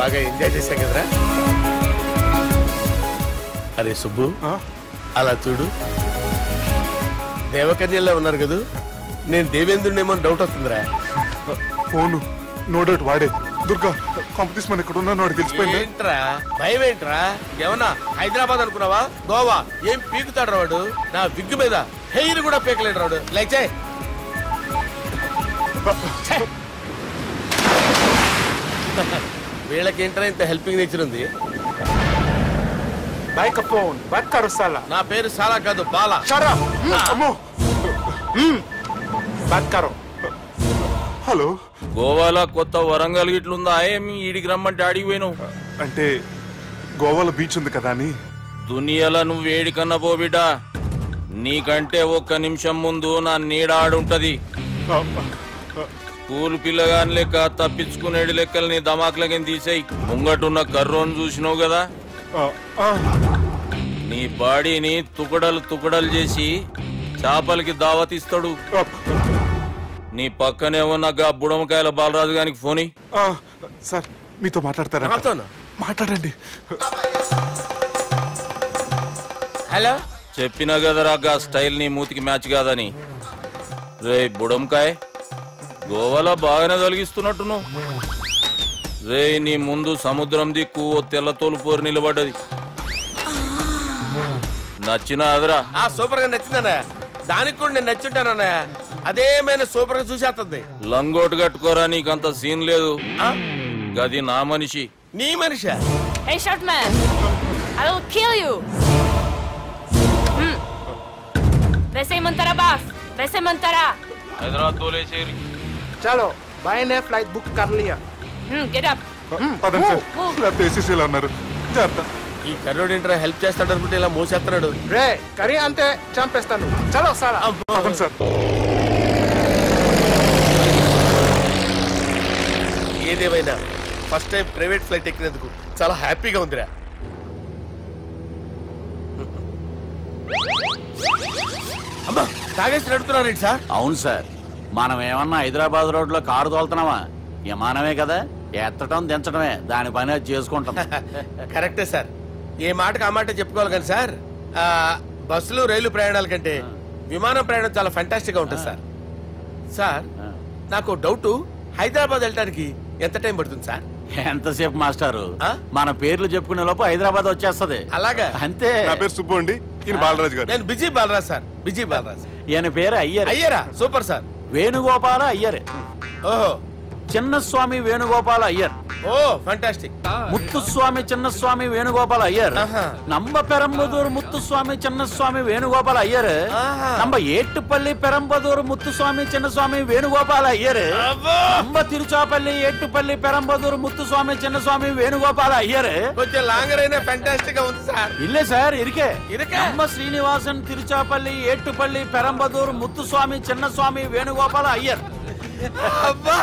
బాగా ఎంజాయ్ చేశా కదరా. అరే సుబ్బు, అలా చూడు, దేవకన్యల్లో ఉన్నారు కదా, నేను దేవేంద్రుడేమో డౌట్ వస్తుందిరా. ఫోను నో డౌట్ వాడే. దుర్గా కాంపిటీషన్ మన ఇక్కడ ఉన్నాను వాడు తెలిసిపోయింది. ఏంట్రా భయం ఏంట్రా? ఏమన్నా హైదరాబాద్ అనుకున్నావా? గోవా ఏం పీకుతాడు రాడు? నా విగ్గు మీద హెయిర్ కూడా పీకలేడు రాడు. లైక్ చేయి. వీళ్ళకేంట్రా ఇంత హెల్పింగ్ నేచర్ ఉంది? బైక్ ఫోన్ బైక్ కరు సాలా. నా పేరు సాలా కాదు, బాలా. షరా అమ్మో బైక్ కరు. హలో, గోవాలో కొత్త వరంగల్ గిట్లుందా? ఏమి ఈడికి రమ్మంటే అడిగి పోయినావు? అంటే గోవాలో బీచ్ ఉంది కదా అని. దునియాలో నువ్వు వేడికన్నా పో బిడ్డ, నీకంటే ఒక్క నిమిషం ముందు నా నీడ ఆడుంటది. స్కూల్ పిల్లగాని లెక్క తప్పించుకునేడు లెక్కలు నీ దమాకులకి తీసేయి. ముంగటున్న కర్రోని చూసినావు కదా, నీ బాడీని తుకడలు తుకడలు చేసి చేపలకి దావతిస్తాడు. నీ పక్కనే ఉన్న బుడమకాయల బాలరాజు గారికి ఫోన్. సార్ మీతో మాట్లాడతారా? మాట్లాడండి. హలో, చెప్పినా కదరా గా స్టైల్ నీ మూతికి మ్యాచ్ కాదని. రే బుడంకాయ్, గోవాలో బాగానే తొలగిస్తున్నట్టు నువ్వు. రే నీ ముందు సముద్రం దిక్కు ఓ తెల్ల తోలుపోరు నిలబడ్డది. నచ్చినా అదరా? సూపర్ గా నచ్చిందన్నా. దానికి కూడా నేను నచ్చుంటానన్నా. అదేమైనా సూపర్ గా చూసేస్తుంది. లంగోటు కట్టుకోరా, నీకంత సీన్ లేదు. గది నా మనిషి. నీ Manisha? Hey short man, I will kill you. वैसे ही मंतरा बास, वैसे मंतरा. हैदराबाद तोले शेरी. चलो भाई ने फ्लाइट बुक कर लिया. Get up. పదండి సార్, లేకపోతే ఏసీసీలో ఉన్నారు. జాగ్రత్త. ఈ కర్రోడు ఏంట్రా హెల్ప్ చేస్తాడు అనుకుంటే ఇలా మోసేస్తున్నాడు. రే కరీ అంతే చంపేస్తాను. చలో సారా. పదండి సార్. ఏదేమైనా ఫస్ట్ టైం ప్రైవేట్ ఫ్లైట్ ఎక్కినందుకు చాలా హ్యాపీగా ఉందిరా. అమ్మా, తాగేసి నడుపుతున్నారేంటి సార్? అవును సార్, మనం ఏమన్నా హైదరాబాద్ రోడ్ లో కారు తోలుతున్నామా? విమానమే కదా, ఎత్తడం దించడమే దాని పని అది చేసుకుంటాం. కరెక్టే సార్, ఏ మాటకు ఆ మాట చెప్పుకోవాలి కానీ సార్, బస్సులు రైలు ప్రయాణాల కంటే విమానం ప్రయాణం చాలా ఫెంటాస్టిక్ గా ఉంటుంది సార్. సార్ నాకు డౌట్, హైదరాబాద్ వెళ్ళడానికి ఎంత టైం పడుతుంది సార్? ఎంతసేపు మాస్టారు, మన పేర్లు చెప్పుకునే లోపు హైదరాబాద్ వచ్చేస్తది. అలాగా? అంతే. నా పేరు సుబ్బు అండి, ఈయన బాలరాజు గారు. నేను busy Balaraj sir. Busy Balaraj. ఈయన పేరు అయ్యర్. అయ్యరా? Super sir. వేణుగోపాల అయ్యర్. ఓహో, చిన్నస్వామి వేణుగోపాల అయ్యర్. ఓ ఫంటాస్టిక్. ముత్తుస్వామి చిన్నస్వామి వేణుగోపాల అయ్యర్. நம்ம பெரம்பதூர் முத்துசுவாமி சின்னசுவாமி வேணுகோபால ஐயர். நம்ம ஏட்டுப்பள்ளி பெரம்பதூர் முத்துசுவாமி சின்னசுவாமி வேணுகோபால ஐயர். நம்ம తిరుచాపల్లి ఏట్టుపల్లి పెరంబదూర్ ముత్తుస్వామి చిన్నస్వామి వేణుగోపాల అయ్యర్. కొంచెం లాంగర్ అయినా ఫంటాస్టిక్ గా ఉంది సార్. ఇల్లే సార్ ఇరికే. ఇరికే. நம்ம శ్రీనివాసన్ తిరుచాపల్లి ఏట్టుపల్లి పెరంబదూర్ ముత్తుస్వామి చిన్నస్వామి వేణుగోపాల అయ్యర్. అబ్బా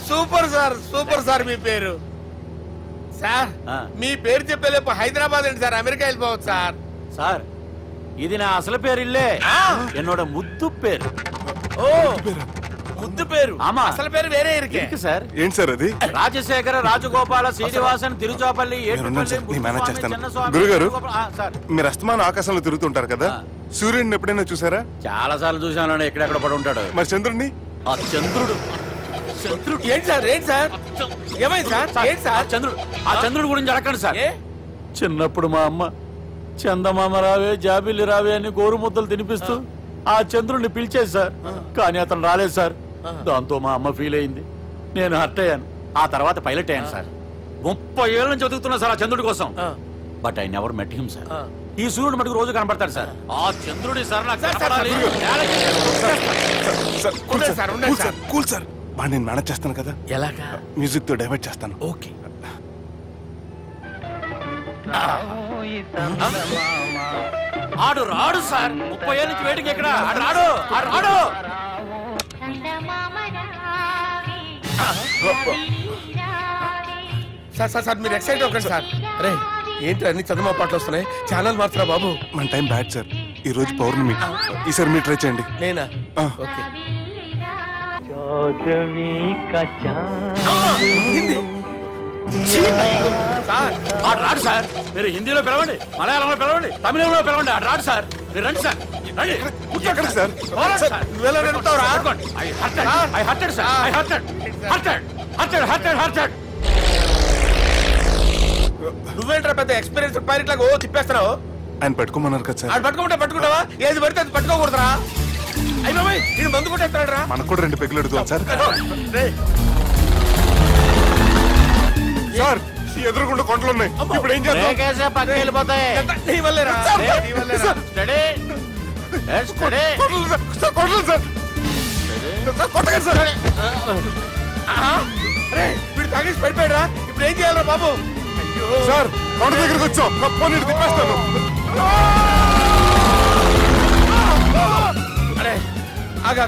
సూపర్ సార్, సూపర్ సార్. మీ పేరు సార్, మీ పేరు చెప్పేలేపు హైదరాబాద్ అండి సార్, అమెరికా వెళ్ళిపోవచ్చు సార్. సార్ ఇది నా అసలు పేరు ఇల్లే, ఎన్నోడ ముద్దు పేరు. ఓ ముద్దు పేరు? ఆమా, అసలు పేరు వేరే ఇరికే సార్. ఏంటి సార్ అది? రాజశేఖర రాజగోపాల శ్రీనివాసన్ తిరుచాపల్లి గురుగారు, మీరు అస్తమానం ఆకాశంలో తిరుగుతుంటారు కదా, సూర్యుడిని ఎప్పుడైనా చూసారా? చాలా సార్లు చూసాను, ఎక్కడెక్కడ పడి ఉంటాడు. మరి చంద్రుడిని? ఆ చంద్రుడు. ఏంటి సార్? ఏంటి సార్? ఏమైంది సార్? ఏంటి సార్? చంద్రుడు. ఆ చంద్రుడు గురించి అడగండి సార్. చిన్నప్పుడు మా అమ్మ చందమామ రావే జాబిల్లి రావే అని గోరు ముద్దలు తినిపిస్తూ ఆ చంద్రుడిని పిలిచేది సార్, కానీ అతను రాలేదు సార్. దాంతో మా అమ్మ ఫీల్ అయింది, నేను హర్ట్ అయ్యాను. ఆ తర్వాత పైలట్ అయ్యాను సార్. 30 ఏళ్ళ నుంచి చదువుతున్నా సార్ ఆ చంద్రుడి కోసం. But I never met him sir. ఈ సూర్యుడు మటుకు రోజు కనబడతాడు సార్. ఆ చంద్రుడి సార్ నాకు కూల్ సార్. బాగా నేను మేనేజ్ చేస్తాను కదా. ఎలాగా? మ్యూజిక్ తో డైవర్ట్ చేస్తాను. ఓకే. ఆడు రాడు సార్, 30 ఏళ్ళ నుంచి వేటికి ఎక్కడ ఆడు రాడు. ఆడు రాడు. సార్ సార్ సార్ మీరు ఎక్సైట్ అవ్వకండి సార్. అరే ఏంటి అన్ని చదువు పాటలు వస్తున్నాయి, ఛానల్ మారుతున్నా బాబు. మన టైం బ్యాడ్ సార్, ఈ రోజు పౌర్ణమి. ఈసారి మీరు ట్రై చేయండి. నేనా? ఓకే. ఆడు రాడు సార్. మీరు హిందీలో పిలవండి, మలయాళంలో పిలవండి, తమిళంలో పిలవండి, ఆడు రాడు సార్. మీరు రండి సార్, రండి. ఎక్కడ సార్? పోరాడు సార్. నువ్వెలా నడుపుతావురా? పట్టుకోండి. I hurted, sir. I hurted. నువ్వేంట్రా పెద్ద ఎక్స్పీరియన్స్ పైరెట్ లాగా ఓ తిప్పేస్తున్నావు? ఆయన పెట్టుకోమన్నారు కదా సార్. ఆడు పట్టుకుంటావా? ఏది పడితే అది పట్టుకోకూడదురా. అయ్యి బాబాయ్ ఇది మందు కొట్టేస్తాడు రా. మనకు కూడా 2 పెగ్గులు అడుగుతాం సార్. రేయ్, సార్ ఈ ఎదురుగుండా కొండలు ఉన్నాయి, ఇప్పుడు ఏం చేద్దాం? బ్రేకేసే పక్కకి వెళ్ళిపోతాయి. నీ వల్లేరా? నీ వల్లేరా? స్టడీ. స్టడీ. కొట్టలేదు సార్, సార్ కొట్టలేదు సార్. సార్, కొట్టకండి సార్. ఆహా. రేయ్, వీడు తాగేసి పడిపోయాడురా. ఇప్పుడు ఏం చేయాలరా బాబు? అయ్యో సార్ కొండ దగ్గరికి వచ్చాం, పోనీ ఇటు తిప్పేస్తాను. అరే ఆగా.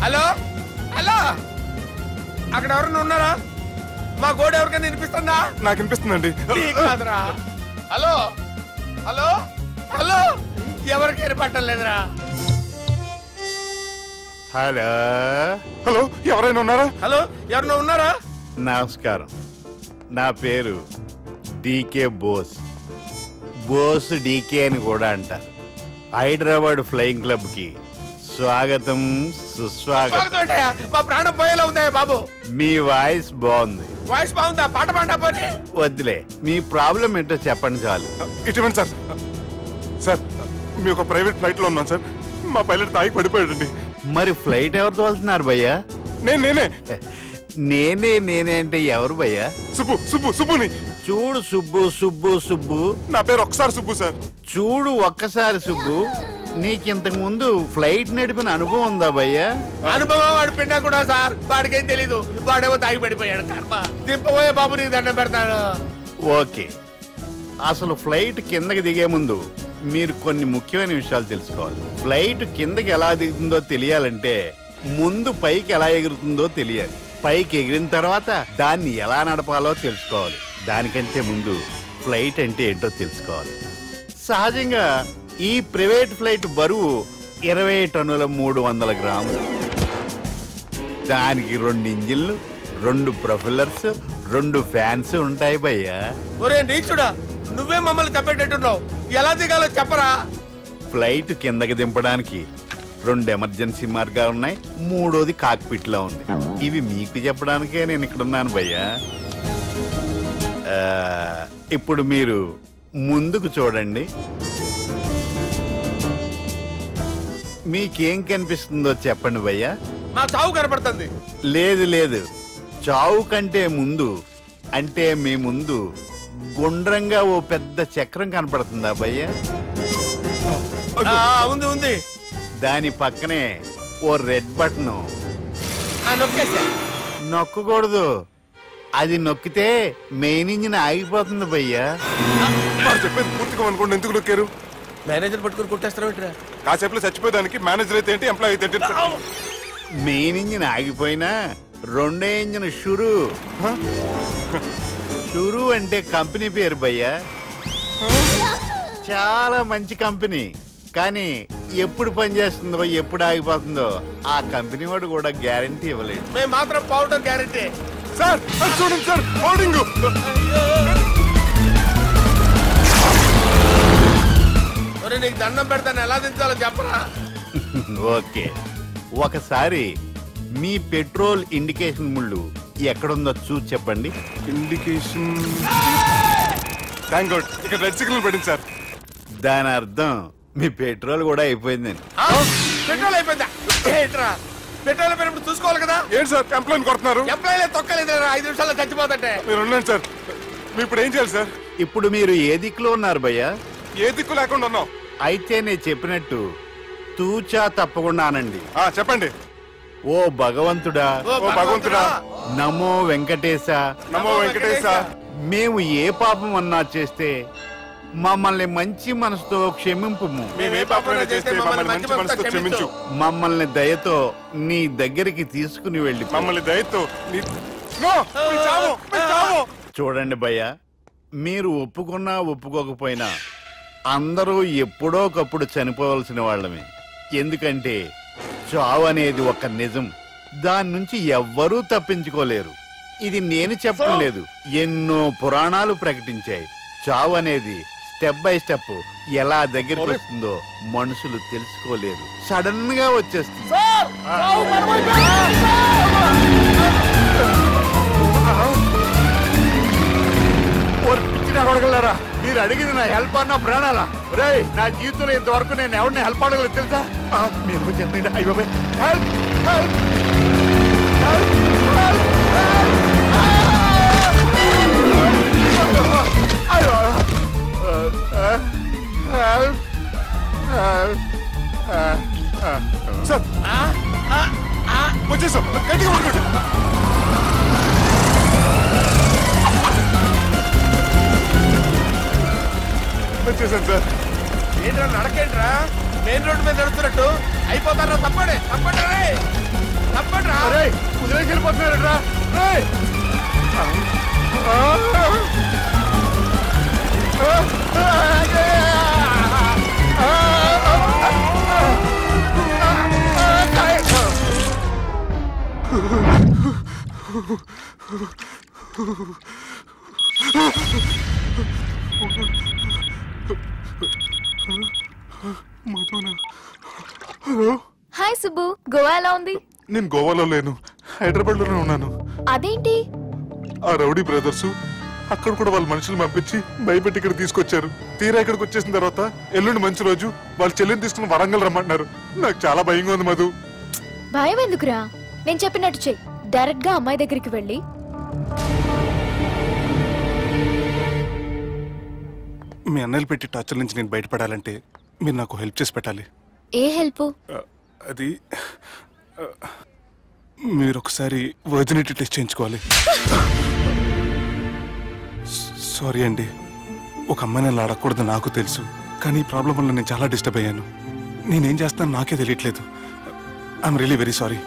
హలో హలో, అక్కడ ఎవరన్నా ఉన్నారా? మా గోడ ఎవరికైనా వినిపిస్తుందా? నాకు వినిపిస్తుందండి. నీకు కాదురా. హలో హలో హలో, ఎవరికి వినపట్టలేదురా. హలో హలో, ఎవరైనా ఉన్నారా? హలో, ఎవరన్నా ఉన్నారా? నమస్కారం, నా పేరు డీకే బోస్. బోస్ డీకే అని కూడా అంటారు. హైదరాబాద్ ఫ్లయింగ్ క్లబ్ కి స్వాగతం, సుస్వాగతం. స్వాగతం ఏంటయ్యా? మా ప్రాణం పోయేలా ఉందా బాబు? మీ వాయిస్ బాగుంది. వాయిస్ బాగుందా? పాట పాడా పోనీ. వద్దులే, మీ ప్రాబ్లం ఏంటో చెప్పండి చాలు. ఇటువంటి సార్. సార్ మీ ఒక ప్రైవేట్ ఫ్లైట్ లో ఉన్నాం సార్. మా పైలట్ తాగి పడిపోయాడండి. మరి ఫ్లైట్ ఎవరు తోలుతున్నారు భయ్యా? నేనే నేనే అంటే ఎవరు భయ్యా? సుబ్బుని. చూడు సుబ్బు. నా పేరు ఒకసారి సుబ్బు సార్. చూడు ఒక్కసారి సుబ్బు, నీకింతకు ముందు ఫ్లైట్ నడిపిన అనుభవం ఉందా భయ్యా? అనుభవం వాడు పిండా కూడా సార్. వాడికేం తెలీదు, వాడేమో తాగి పడిపోయాడు. కర్మ. దింపబోయే బాబు నీకు దండం పెడతాడు. ఓకే, అసలు ఫ్లైట్ కిందకి దిగే ముందు మీరు కొన్ని ముఖ్యమైన విషయాలు తెలుసుకోవాలి. ఫ్లైట్ కిందకి ఎలా దిగుతుందో తెలియాలంటే ముందు పైకి ఎలా ఎగురుతుందో తెలియాలి. పైకి ఎగిరిన తర్వాత దాన్ని ఎలా నడపాలో తెలుసుకోవాలి. దానికంటే ముందు ఫ్లైట్ అంటే ఏంటో తెలుసుకోవాలి. సహజంగా ఈ ప్రైవేట్ ఫ్లైట్ బరువు 20 టన్నుల 300 గ్రాములు. దానికి 2 ఇంజిన్లు, 2 ప్రొపెల్లర్స్, 2 ఫ్యాన్స్ ఉంటాయి భయ్యా. ఒరే నీచుడా, నువ్వే మమ్మల్ని తప్పేటట్టున్నావు. ఎలా దిగాలో చెప్పరా? ఫ్లైట్ కిందకి దింపడానికి 2 ఎమర్జెన్సీ మార్గాలు ఉన్నాయి, 3వది కాక్పిట్ లో ఉంది. ఇవి మీకు చెప్పడానికే నేను ఇక్కడ ఉన్నాను భయ్యా. ఇప్పుడు మీరు ముందుకు చూడండి. మీకేం కనిపిస్తుందో చెప్పండి భయ్యా. మా చావు కనపడుతుంది. లేదు, చావు కంటే ముందు అంటే మీ ముందు గుండ్రంగా ఓ పెద్ద చక్రం కనపడుతుందా భయ్యా? ఉంది. దాని పక్కనే ఓ రెడ్ బటన్. నొక్కేసా. నొక్కకూడదు, అది నొక్కితే మెయిన్ ఇంజిన్ ఆగిపోతుంది భయ్యా. చెప్పేది పూర్తిగా అనుకోండి. ఎందుకు నొక్కారు? మేనేజర్ పట్టుకుని కుట్టేస్తారా? కాసేపులో చచ్చిపోయేదానికి మేనేజర్ అయితే ఏంటి, ఎంప్లాయ్ అయితే ఏంటి? మెయిన్ ఇంజిన్ ఆగిపోయినా 2వ ఇంజిన్ షురు అంటే కంపెనీ పేరు భయ్యా. చాలా మంచి కంపెనీ, కానీ ఎప్పుడు పనిచేస్తుందో ఎప్పుడు ఆగిపోతుందో ఆ కంపెనీ వాడు కూడా గ్యారంటీ ఇవ్వలేదు. మేము మాత్రం పౌడర్ గ్యారంటీ. సార్ చూడండి సార్, హోల్డింగ్. నీకు దండం పెడతాను, ఎలా దించాలో చెప్పరా? ఓకే, ఒకసారి మీ పెట్రోల్ ఇండికేషన్ ముళ్ళు ఎక్కడుందో చూసి చెప్పండి. ఇండికేషన్. థ్యాంక్ గాడ్, ఇక్కడ రెడ్ సిగ్నల్ పడింది సార్. దాని అర్థం మీ పెట్రోల్ కూడా అయిపోయిందని. పెట్రోల్ అయిపోయిందా? పెట్రోల్ అయిపోయినప్పుడు చూసుకోవాలి కదా. ఏంటి సార్ కంప్లైంట్ కొడుతున్నారు? ఎంప్లాయీలే తొక్కలేదు, 5 నిమిషాల్లో చచ్చిపోతుంటే. మీరు ఉండండి సార్. మీరు ఇప్పుడు ఏం చేయాలి సార్? ఇప్పుడు మీరు ఏ దిక్కులో ఉన్నారు భయ్యా? ఏ దిక్కు లేకుండా ఉన్నాం. అయితే నేను చెప్పినట్టు తూచా తప్పకుండా అనండి. చెప్పండి. ఓ భగవంతుడా, ఓ భగవంతుడా, నమో వెంకటేశ, నమో వెంకటేశ. మేము ఏ పాపం అన్నా చేస్తే మమ్మల్ని మంచి మనసుతో క్షమింపు. మేము ఏ పాపమైనా చేస్తే మమ్మల్ని మంచి మనసుతో క్షమించు. మమ్మల్ని దయతో నీ దగ్గరికి తీసుకుని వెళ్ళి మమ్మల్ని దయతో చూడండి భయ్యా, మీరు ఒప్పుకున్నా ఒప్పుకోకపోయినా అందరూ ఎప్పుడో ఒకప్పుడు చనిపోవలసిన వాళ్ళమే. ఎందుకంటే చావు అనేది ఒక నిజం, దాని నుంచి ఎవ్వరూ తప్పించుకోలేరు. ఇది నేను చెప్పడం లేదు, ఎన్నో పురాణాలు ప్రకటించాయి. చావు అనేది స్టెప్ బై స్టెప్ ఎలా దగ్గరికి వస్తుందో మనుషులు తెలుసుకోలేరు, సడన్ గా వచ్చేస్తుంది. అడగలరా మీరు అడిగింది నా హెల్ప్ అన్న ప్రాణాలా? రే నా జీవితంలో ఇంతవరకు నేను ఎవరిని హెల్ప్ అడగలేదు తెలుసా? మీరు చెప్పండి. అయ్యో హెల్ప్ హెల్ప్ సార్ వచ్చేసాం, గట్టిగా పట్టుకోండి. వచ్చేసాను సార్. ఏంట్రా నడకేంట్రా, మెయిన్ రోడ్డు మీద నడుస్తున్నట్టు అయిపోతారా? తప్పండి తప్పండి రే, తప్పండి రా. కుదిరేసి వెళ్ళిపోతున్నారా? హాయ్ సుబ్బు, గోవా ఎలా ఉంది? నేను గోవాలో లేను, హైదరాబాద్ లోనే ఉన్నాను. అదేంటి? ఆ రౌడీ బ్రదర్స్ అక్కడ కూడా వాళ్ళ మనుషులు పంపించి భయపెట్టి ఇక్కడ తీసుకొచ్చారు. తీరా ఇక్కడికి వచ్చేసిన తర్వాత ఎల్లుండి మంచి రోజు వాళ్ళ చెల్లిని తీసుకుని వరంగల్ రమ్మంటున్నారు. నాకు చాలా భయంగా ఉంది మధు. భయం ఎందుకురా, నేను చెప్పినట్టు చెయ్యి. డైరెక్ట్ గా అమ్మాయి దగ్గరికి వెళ్ళి మీ అన్నయ్యలు పెట్టి టార్చర్ నుంచి నేను బయటపడాలంటే మీరు నాకు హెల్ప్ చేసి పెట్టాలి. ఏ హెల్ప్? అది మీరు ఒకసారి వర్జినిటీ టెస్ట్ చేయించుకోవాలి. సారీ అండి, ఒక అమ్మాయిని అలా అడగకూడదు నాకు తెలుసు, కానీ ఈ ప్రాబ్లం వల్ల నేను చాలా డిస్టర్బ్ అయ్యాను. నేనేం చేస్తాను నాకే తెలియట్లేదు. I'm really very sorry.